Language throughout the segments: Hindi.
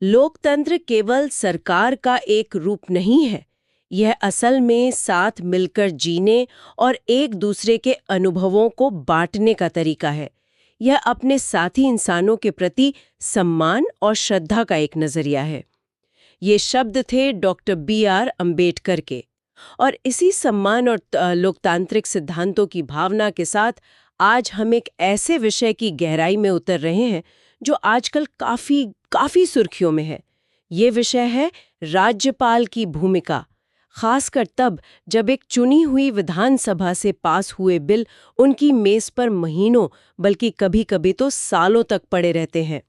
लोकतंत्र केवल सरकार का एक रूप नहीं है। यह असल में साथ मिलकर जीने और एक दूसरे के अनुभवों को बांटने का तरीका है। यह अपने साथी इंसानों के प्रति सम्मान और श्रद्धा का एक नजरिया है। ये शब्द थे डॉक्टर B.R. अम्बेडकर के। और इसी सम्मान और लोकतांत्रिक सिद्धांतों की भावना के साथ आज हम एक ऐसे विषय की गहराई में उतर रहे हैं जो आजकल काफी सुर्खियों में है। ये विषय है राज्यपाल की भूमिका, खासकर तब जब एक चुनी हुई विधानसभा से पास हुए बिल उनकी मेज पर महीनों बल्कि कभी-कभी तो सालों तक पड़े रहते हैं।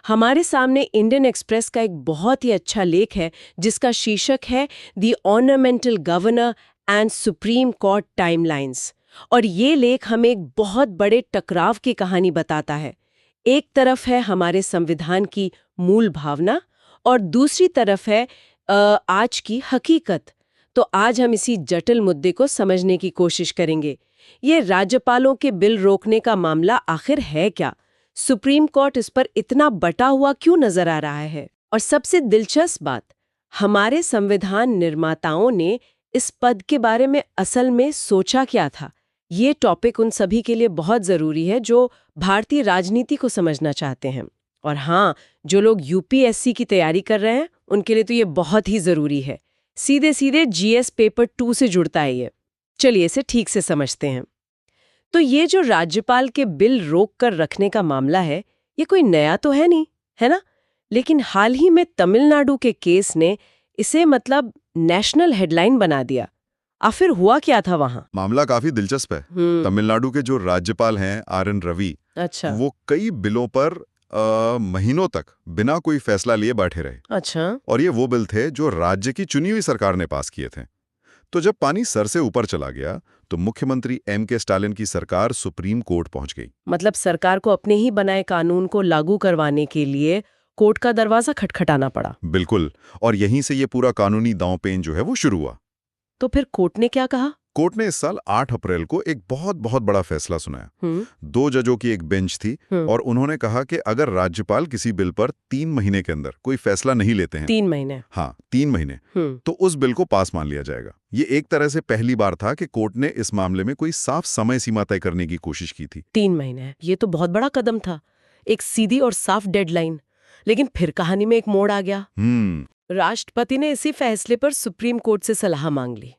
हमारे सामने इंडियन एक्सप्रेस का एक बहुत ही अच्छा लेख है जिसका शीर्षक है the ornamental governor and supreme court timelines. और ये लेख हमें एक बहुत बड़े टकराव की कहानी बताता है। एक तरफ है हमारे संविधान की मूल भावना और दूसरी तरफ है आज की हकीकत। तो आज हम इसी जटिल मुद्दे को समझने की कोशिश करेंगे। ये राज्यपालों के बिल रोकने का मामला आखिर है क्या? सुप्रीम कोर्ट इस पर इतना बटा हुआ क्यों नजर आ रहा है? और सबसे दिलचस्प बात, हमारे संविधान निर्माताओं ने इस पद के बारे में असल में सोचा क्या था? ये टॉपिक उन सभी के लिए बहुत जरूरी है जो भारतीय राजनीति को समझना चाहते हैं। और हाँ, जो लोग यूपीएससी की तैयारी कर रहे हैं उनके लिए तो ये बहुत ही जरूरी है। सीधे सीधे जीएस पेपर 2 से जुड़ता है ये। चलिए इसे ठीक से समझते हैं। तो ये जो राज्यपाल के बिल रोक कर रखने का मामला है, ये कोई नया तो है नहीं, है ना? लेकिन हाल ही में तमिलनाडु के केस ने इसे नेशनल हेडलाइन बना दिया। आखिर हुआ क्या था वहां? मामला काफी दिलचस्प है। तमिलनाडु के जो राज्यपाल हैं RN रवि, अच्छा, वो कई बिलों पर महीनों तक बिना कोई फैसला लिए बैठे रहे। अच्छा, और ये वो बिल थे जो राज्य की चुनी हुई सरकार ने पास किए थे। तो जब पानी सर से ऊपर चला गया तो मुख्यमंत्री M.K. स्टालिन की सरकार सुप्रीम कोर्ट पहुंच गई। सरकार को अपने ही बनाए कानून को लागू करवाने के लिए कोर्ट का दरवाजा खटखटाना पड़ा। बिल्कुल, और यहीं से ये पूरा कानूनी दांवपेच जो है वो शुरू हुआ। तो फिर कोर्ट ने क्या कहा? कोर्ट ने इस साल 8 अप्रैल को एक बहुत बड़ा फैसला सुनाया। 2 जजों की एक बेंच थी और उन्होंने कहा कि अगर राज्यपाल किसी बिल पर 3 महीने के अंदर कोई फैसला नहीं लेते हैं, 3 महीने, हाँ 3 महीने, तो उस बिल को पास मान लिया जाएगा। ये एक तरह से पहली बार था कि कोर्ट ने इस मामले में कोई साफ समय सीमा तय करने की कोशिश की थी। 3 महीने, ये तो बहुत बड़ा कदम था, एक सीधी और साफ डेडलाइन। लेकिन फिर कहानी में एक मोड़ आ गया। राष्ट्रपति ने इसी फैसले पर सुप्रीम कोर्ट से सलाह मांग ली।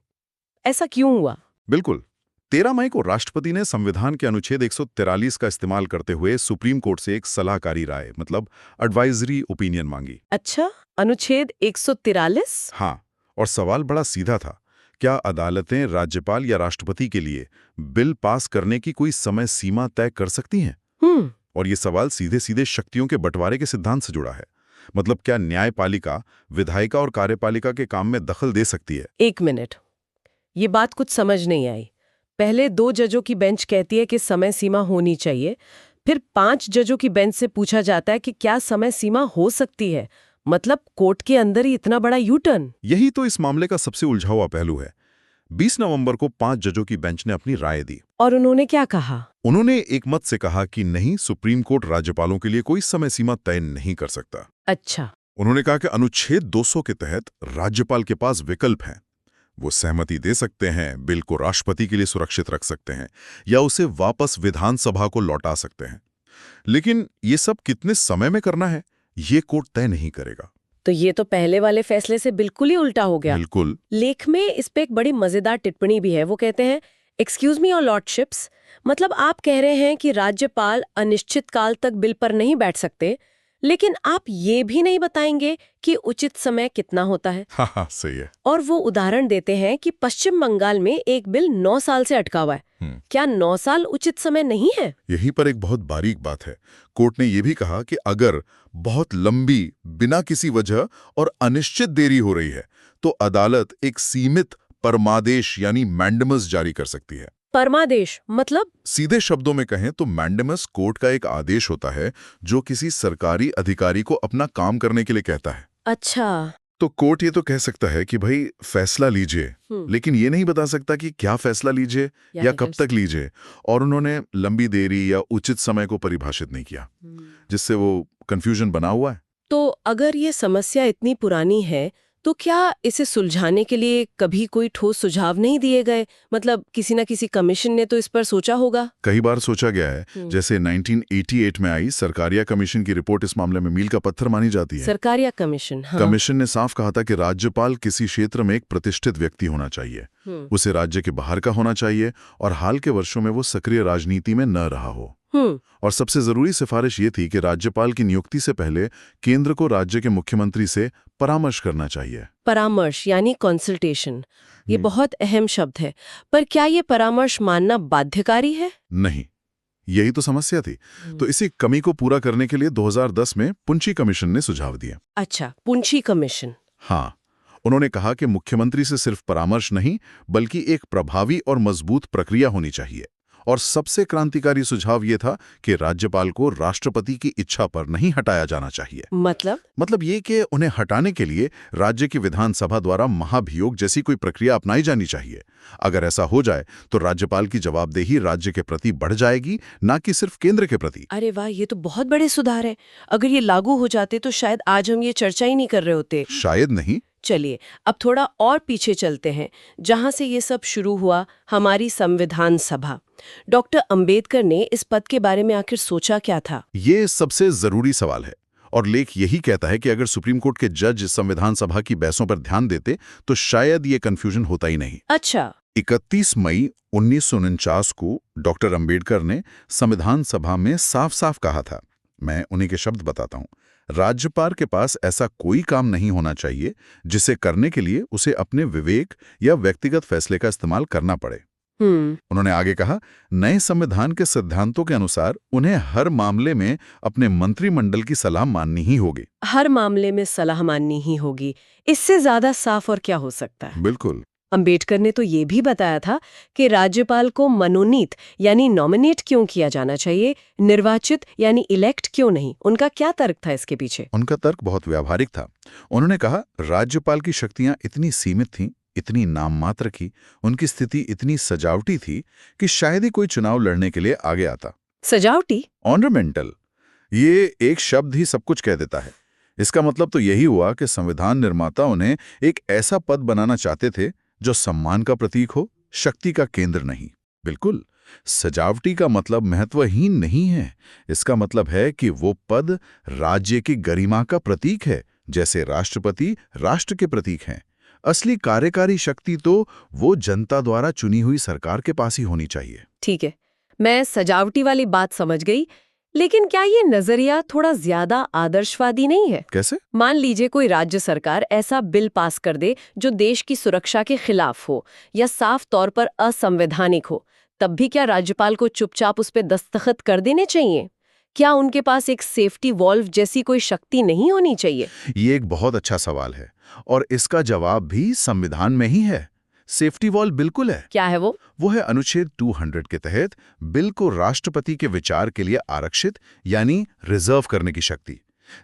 ऐसा क्यों हुआ? बिल्कुल, 13 मई को राष्ट्रपति ने संविधान के अनुच्छेद 143 का इस्तेमाल करते हुए सुप्रीम कोर्ट से एक सलाहकारी राय एडवाइजरी ओपिनियन मांगी। अच्छा, अनुच्छेद 143? हाँ, और सवाल बड़ा सीधा था, क्या अदालतें राज्यपाल या राष्ट्रपति के लिए बिल पास करने की कोई समय सीमा तय कर सकती हैं? और ये सवाल सीधे सीधे शक्तियों के बंटवारे के सिद्धांत से जुड़ा है। क्या न्यायपालिका विधायिका और कार्यपालिका के काम में दखल दे सकती है? एक मिनट, ये बात कुछ समझ नहीं आई। पहले 2 जजों की बेंच कहती है कि समय सीमा होनी चाहिए, फिर 5 जजों की बेंच से पूछा जाता है कि क्या समय सीमा हो सकती है। कोर्ट के अंदर ही इतना बड़ा यू टर्न। यही तो इस मामले का सबसे उलझा हुआ पहलू है। 20 नवंबर को 5 जजों की बेंच ने अपनी राय दी। और उन्होंने क्या कहा? उन्होंने एक मत से कहा कि नहीं, सुप्रीम कोर्ट राज्यपालों के लिए कोई समय सीमा तय नहीं कर सकता। अच्छा, उन्होंने कहा कि अनुच्छेद 200 के तहत राज्यपाल के पास विकल्प हैं। वो सहमति दे सकते हैं, बिल को राष्ट्रपति के लिए सुरक्षित रख सकते हैं या उसे वापस विधानसभा को लौटा सकते हैं। लेकिन ये सब कितने समय में करना है, ये कोर्ट तय नहीं करेगा। तो ये तो पहले वाले फैसले से बिल्कुल ही उल्टा हो गया। बिल्कुल। लेख में इस पे एक बड़ी मजेदार टिप्पणी भी है। वो कहते हैं, एक्सक्यूज मी योर लॉर्डशिप्स, आप कह रहे हैं कि राज्यपाल अनिश्चित काल तक बिल पर नहीं बैठ सकते, लेकिन आप ये भी नहीं बताएंगे कि उचित समय कितना होता है। हाँ, सही है। और वो उदाहरण देते हैं कि पश्चिम बंगाल में एक बिल 9 साल से अटका हुआ है। क्या 9 साल उचित समय नहीं है? यहीं पर एक बहुत बारीक बात है। कोर्ट ने यह भी कहा कि अगर बहुत लंबी, बिना किसी वजह और अनिश्चित देरी हो रही है, तो अदालत एक सीमित परमादेश यानी मैंडेमस जारी कर सकती है। परमादेश सीधे शब्दों में कहें तो मैंडेमस कोर्ट का एक आदेश होता है जो किसी सरकारी अधिकारी को अपना काम करने के लिए कहता है। अच्छा, तो कोर्ट ये तो कह सकता है कि भाई फैसला लीजिए, लेकिन ये नहीं बता सकता कि क्या फैसला लीजिए या कब तक लीजिए। और उन्होंने लंबी देरी या उचित समय को परिभाषित नहीं किया, जिससे वो कंफ्यूजन बना हुआ है। तो अगर ये समस्या इतनी पुरानी है तो क्या इसे सुलझाने के लिए कभी कोई ठोस सुझाव नहीं दिए गए? मतलब किसी ना किसी कमीशन ने तो इस पर सोचा होगा। कई बार सोचा गया है, जैसे 1988 में आई सरकारिया कमीशन की रिपोर्ट इस मामले में मील का पत्थर मानी जाती है। सरकारिया कमीशन, हाँ। कमीशन ने साफ कहा था कि राज्यपाल किसी क्षेत्र में एक प्रतिष्ठित व्यक्ति होना चाहिए, उसे राज्य के बाहर का होना चाहिए और हाल के वर्षों में वो सक्रिय राजनीति में न रहा हो। और सबसे जरूरी सिफारिश ये थी कि राज्यपाल की नियुक्ति से पहले केंद्र को राज्य के मुख्यमंत्री से परामर्श करना चाहिए। परामर्श यानी कंसल्टेशन, ये बहुत अहम शब्द है। पर क्या ये परामर्श मानना बाध्यकारी है? नहीं, यही तो समस्या थी। तो इसी कमी को पूरा करने के लिए 2010 में पुंछी कमीशन ने सुझाव दिया। अच्छा, पुंछी कमीशन। हाँ, उन्होंने कहा कि मुख्यमंत्री से सिर्फ परामर्श नहीं, बल्कि एक प्रभावी और मजबूत प्रक्रिया होनी चाहिए। और सबसे क्रांतिकारी सुझाव ये था कि राज्यपाल को राष्ट्रपति की इच्छा पर नहीं हटाया जाना चाहिए। मतलब ये कि उन्हें हटाने के लिए राज्य की विधानसभा द्वारा महाभियोग जैसी कोई प्रक्रिया अपनाई जानी चाहिए। अगर ऐसा हो जाए तो राज्यपाल की जवाबदेही राज्य के प्रति बढ़ जाएगी, ना कि सिर्फ केंद्र के प्रति। अरे वाह, ये तो बहुत बड़े सुधार है। अगर ये लागू हो जाते तो शायद आज हम ये चर्चा ही नहीं कर रहे होते। शायद नहीं। चलिए अब थोड़ा और पीछे चलते हैं, जहां से ये सब शुरू हुआ, हमारी संविधान सभा। डॉक्टर अंबेडकर ने इस पद के बारे में आखिर सोचा क्या था? ये सबसे जरूरी सवाल है और लेख यही कहता है कि अगर सुप्रीम कोर्ट के जज संविधान सभा की बहसों पर ध्यान देते तो शायद ये कंफ्यूजन होता ही नहीं। अच्छा। 31 मई 1949 को डॉक्टर अंबेडकर ने संविधान सभा में साफ साफ कहा था, मैं उन्हीं के शब्द बताता हूं, राज्यपाल के पास ऐसा कोई काम नहीं होना चाहिए जिसे करने के लिए उसे अपने विवेक या व्यक्तिगत फैसले का इस्तेमाल करना पड़े। उन्होंने आगे कहा, नए संविधान के सिद्धांतों के अनुसार उन्हें हर मामले में अपने मंत्रिमंडल की सलाह माननी ही होगी। हर मामले में सलाह माननी ही होगी, इससे ज्यादा साफ और क्या हो सकता है? बिल्कुल। अंबेडकर ने तो ये भी बताया था कि राज्यपाल को मनोनीत यानी नॉमिनेट क्यों किया जाना चाहिए, निर्वाचित यानी इलेक्ट क्यों नहीं। उनका क्या तर्क था इसके पीछे? उनका तर्क बहुत व्यावहारिक था। उन्होंने कहा, राज्यपाल की शक्तियां इतनी सीमित थीं, इतनी नाम मात्र की, उनकी स्थिति इतनी सजावटी थी कि शायद ही कोई चुनाव लड़ने के लिए आगे आता। सजावटी? ऑर्नामेंटल, ये एक शब्द ही सब कुछ कह देता है। इसका मतलब तो यही हुआ कि संविधान निर्माता उन्हें एक ऐसा पद बनाना चाहते थे जो सम्मान का प्रतीक हो, शक्ति का केंद्र नहीं। बिल्कुल, सजावटी का मतलब महत्वहीन नहीं है। इसका मतलब है कि वो पद राज्य की गरिमा का प्रतीक है, जैसे राष्ट्रपति राष्ट्र के प्रतीक हैं। असली कार्यकारी शक्ति तो वो जनता द्वारा चुनी हुई सरकार के पास ही होनी चाहिए। ठीक है, मैं सजावटी वाली बात समझ गई, लेकिन क्या ये नजरिया थोड़ा ज्यादा आदर्शवादी नहीं है? कैसे? मान लीजिए कोई राज्य सरकार ऐसा बिल पास कर दे जो देश की सुरक्षा के खिलाफ हो या साफ तौर पर असंवैधानिक हो, तब भी क्या राज्यपाल को चुपचाप उस पर दस्तखत कर देने चाहिए? क्या उनके पास एक सेफ्टी वॉल्व जैसी कोई शक्ति नहीं होनी चाहिए? ये एक बहुत अच्छा सवाल है और इसका जवाब भी संविधान में ही है। सेफ्टी वॉल्व बिल्कुल है। क्या है वो? वो है अनुच्छेद 200 के तहत बिल को राष्ट्रपति के विचार के लिए आरक्षित यानी रिजर्व करने की शक्ति।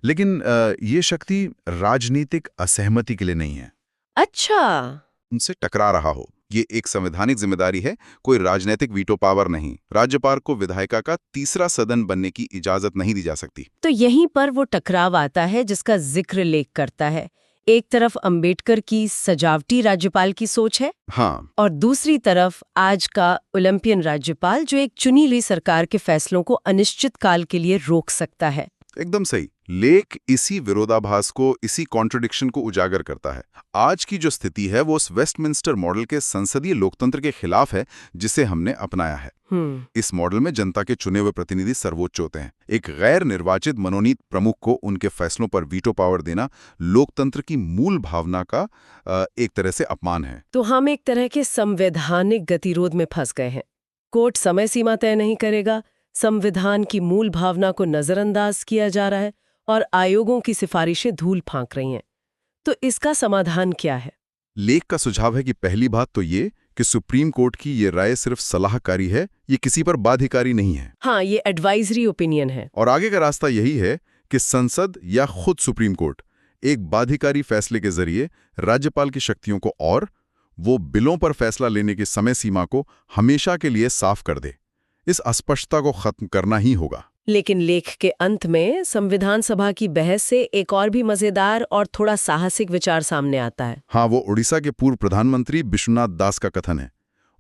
लेकिन ये शक्ति राजनीतिक असहमति के लिए नहीं है। अच्छा। उनसे टकरा रहा हो, ये एक संवैधानिक जिम्मेदारी है, कोई राजनीतिक वीटो पावर नहीं। राज्यपाल को विधायिका का तीसरा सदन बनने की इजाजत नहीं दी जा सकती। तो यहीं पर वो टकराव आता है जिसका जिक्र लेख करता है। एक तरफ अंबेडकर की सजावटी राज्यपाल की सोच है, हाँ, और दूसरी तरफ आज का ओलंपियन राज्यपाल जो एक चुनी हुई सरकार के फैसलों को अनिश्चित काल के लिए रोक सकता है। एकदम सही। लेख इसी विरोधाभास को, इसी कॉन्ट्रडिक्शन को उजागर करता है। आज की जो स्थिति है वो उस वेस्टमिंस्टर मॉडल के संसदीय लोकतंत्र के खिलाफ है जिसे हमने अपनाया है। इस मॉडल में जनता के चुने हुए प्रतिनिधि सर्वोच्च होते हैं। एक गैर निर्वाचित मनोनीत प्रमुख को उनके फैसलों पर वीटो पावर देना लोकतंत्र की मूल भावना का एक तरह से अपमान है। तो हम एक तरह के संवैधानिक गतिरोध में फंस गए हैं। कोर्ट समय सीमा तय नहीं करेगा, संविधान की मूल भावना को नजरअंदाज किया जा रहा है और आयोगों की सिफारिशें धूल फांक रही हैं। तो इसका समाधान क्या है? लेख का सुझाव है कि पहली बात तो ये कि सुप्रीम कोर्ट की ये राय सिर्फ सलाहकारी है, ये किसी पर बाध्यकारी नहीं है। हाँ, ये एडवाइजरी ओपिनियन है। और आगे का रास्ता यही है कि संसद या खुद सुप्रीम कोर्ट एक बाध्यकारी फैसले के जरिए राज्यपाल की शक्तियों को और वो बिलों पर फैसला लेने की समय सीमा को हमेशा के लिए साफ कर दे। इस अस्पष्टता को खत्म करना ही होगा। लेकिन लेख के अंत में संविधान सभा की बहस से एक और भी मजेदार और थोड़ा साहसिक विचार सामने आता है। हाँ, वो उड़ीसा के पूर्व प्रधानमंत्री विश्वनाथ दास का कथन है।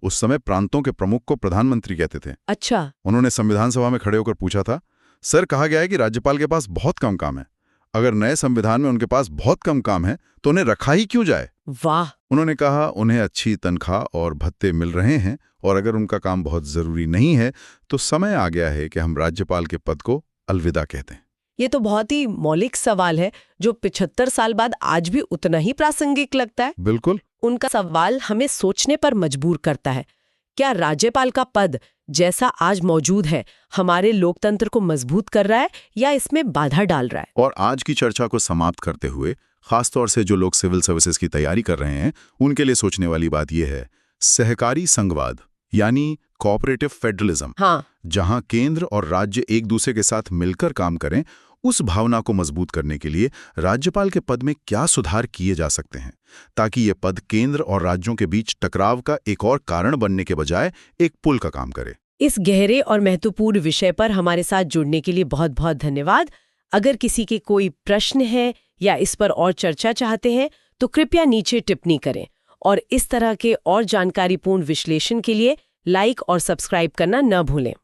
उस समय प्रांतों के प्रमुख को प्रधानमंत्री कहते थे। अच्छा। उन्होंने संविधान सभा में खड़े होकर पूछा था, सर, कहा गया है कि राज्यपाल के पास बहुत कम काम है। अगर नए संविधान में उनके पास बहुत कम काम है तो उन्हें रखा ही क्यों जाए? वाह। उन्होंने कहा, उन्हें अच्छी तनख्वाह और भत्ते मिल रहे हैं और अगर उनका काम बहुत जरूरी नहीं है तो समय आ गया है कि हम राज्यपाल के पद को अलविदा कहते हैं। ये तो बहुत ही मौलिक सवाल है जो 75 साल बाद आज भी उतना ही प्रासंगिक लगता है। बिल्कुल। उनका सवाल हमें सोचने पर मजबूर करता है। क्या राज्यपाल का पद जैसा आज मौजूद है हमारे लोकतंत्र को मजबूत कर रहा है या इसमें बाधा डाल रहा है? और आज की चर्चा को समाप्त करते हुए खासतौर से जो लोग सिविल सर्विसेज की तैयारी कर रहे हैं उनके लिए सोचने वाली बात यह है, सहकारी संघवाद यानी कोऑपरेटिव फेडरलिज्म। हाँ। जहां केंद्र और राज्य एक दूसरे के साथ मिलकर काम करें, उस भावना को मजबूत करने के लिए राज्यपाल के पद में क्या सुधार किए जा सकते हैं ताकि ये पद केंद्र और राज्यों के बीच टकराव का एक और कारण बनने के बजाय एक पुल का काम करे। इस गहरे और महत्वपूर्ण विषय पर हमारे साथ जुड़ने के लिए बहुत बहुत धन्यवाद। अगर किसी के कोई प्रश्न है या इस पर और चर्चा चाहते हैं तो कृपया नीचे टिप्पणी करें और इस तरह के और जानकारीपूर्ण विश्लेषण के लिए लाइक और सब्सक्राइब करना न भूलें।